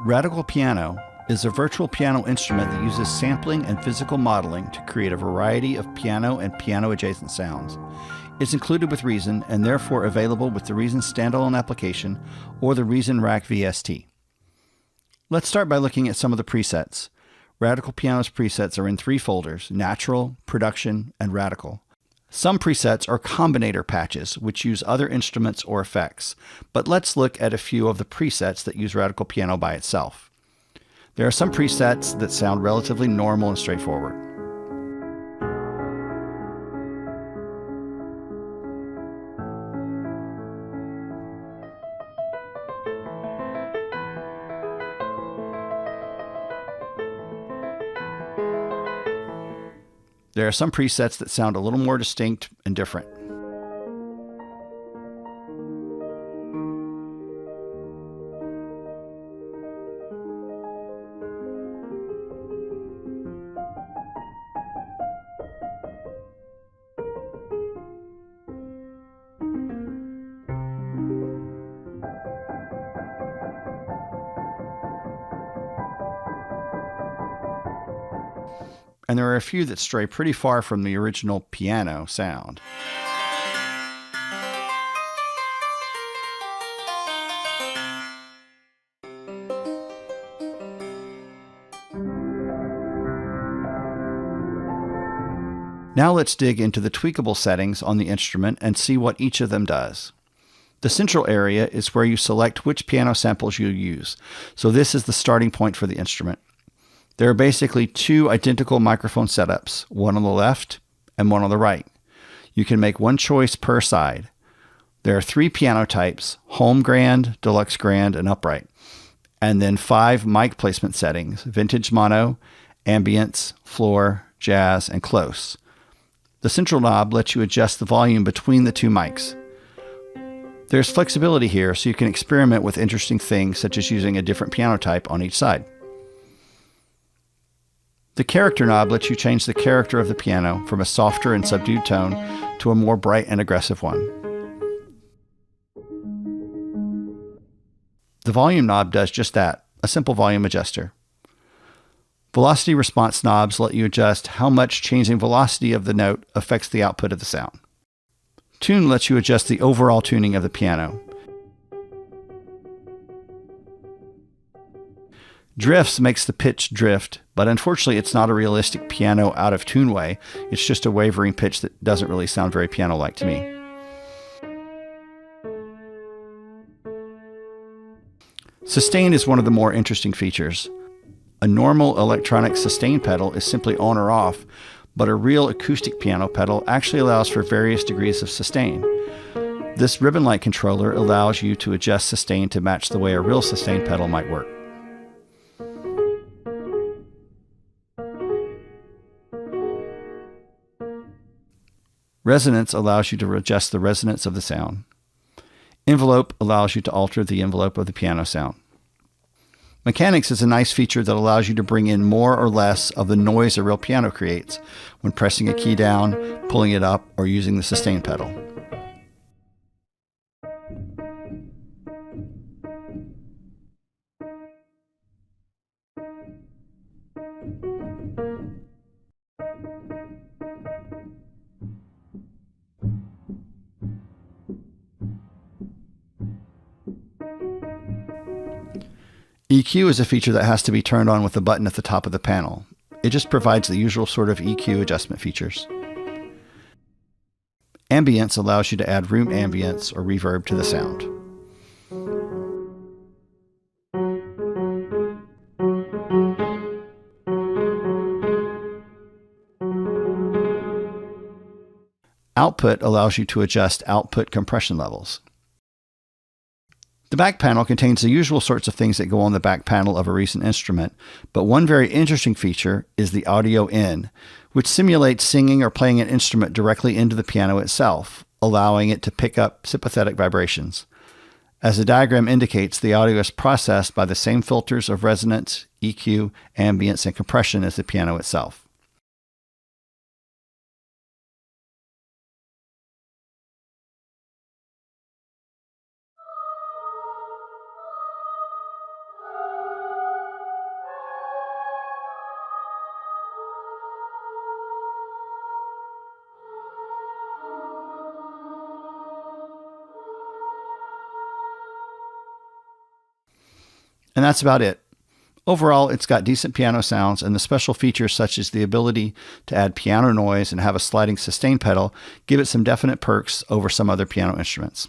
Radical piano is a virtual piano instrument that uses sampling and physical modeling to create a variety of piano and piano-adjacent sounds. It's included with Reason and therefore available with the Reason standalone application or the Reason Rack VST. Let's start by looking at some of the presets. Radical Piano's presets are in 3 folders: Natural, Production, and Radical. Some presets are combinator patches, which use other instruments or effects, but let's look at a few of the presets that use Radical Piano by itself. There are some presets that sound relatively normal and straightforward. There are some presets that sound a little more distinct and different. And there are a few that stray pretty far from the original piano sound. Now let's dig into the tweakable settings on the instrument and see what each of them does. The central area is where you select which piano samples you use, so this is the starting point for the instrument. There are basically 2 identical microphone setups, one on the left and one on the right. You can make one choice per side. There are 3 piano types: home grand, deluxe grand, and upright. And then 5 mic placement settings: vintage mono, ambience, floor, jazz, and close. The central knob lets you adjust the volume between the 2 mics. There's flexibility here, so you can experiment with interesting things such as using a different piano type on each side. The character knob lets you change the character of the piano from a softer and subdued tone to a more bright and aggressive one. The volume knob does just that, a simple volume adjuster. Velocity response knobs let you adjust how much changing velocity of the note affects the output of the sound. Tune lets you adjust the overall tuning of the piano. Drifts makes the pitch drift, but unfortunately it's not a realistic piano out of tune way. It's just a wavering pitch that doesn't really sound very piano-like to me. Sustain is one of the more interesting features. A normal electronic sustain pedal is simply on or off, but a real acoustic piano pedal actually allows for various degrees of sustain. This ribbon-like controller allows you to adjust sustain to match the way a real sustain pedal might work. Resonance allows you to adjust the resonance of the sound. Envelope allows you to alter the envelope of the piano sound. Mechanics is a nice feature that allows you to bring in more or less of the noise a real piano creates when pressing a key down, pulling it up, or using the sustain pedal. EQ is a feature that has to be turned on with the button at the top of the panel. It just provides the usual sort of EQ adjustment features. Ambience allows you to add room ambience or reverb to the sound. Output allows you to adjust output compression levels. The back panel contains the usual sorts of things that go on the back panel of a recent instrument, but one very interesting feature is the audio in, which simulates singing or playing an instrument directly into the piano itself, allowing it to pick up sympathetic vibrations. As the diagram indicates, the audio is processed by the same filters of resonance, EQ, ambience, and compression as the piano itself. And that's about it. Overall, it's got decent piano sounds, and the special features such as the ability to add piano noise and have a sliding sustain pedal give it some definite perks over some other piano instruments.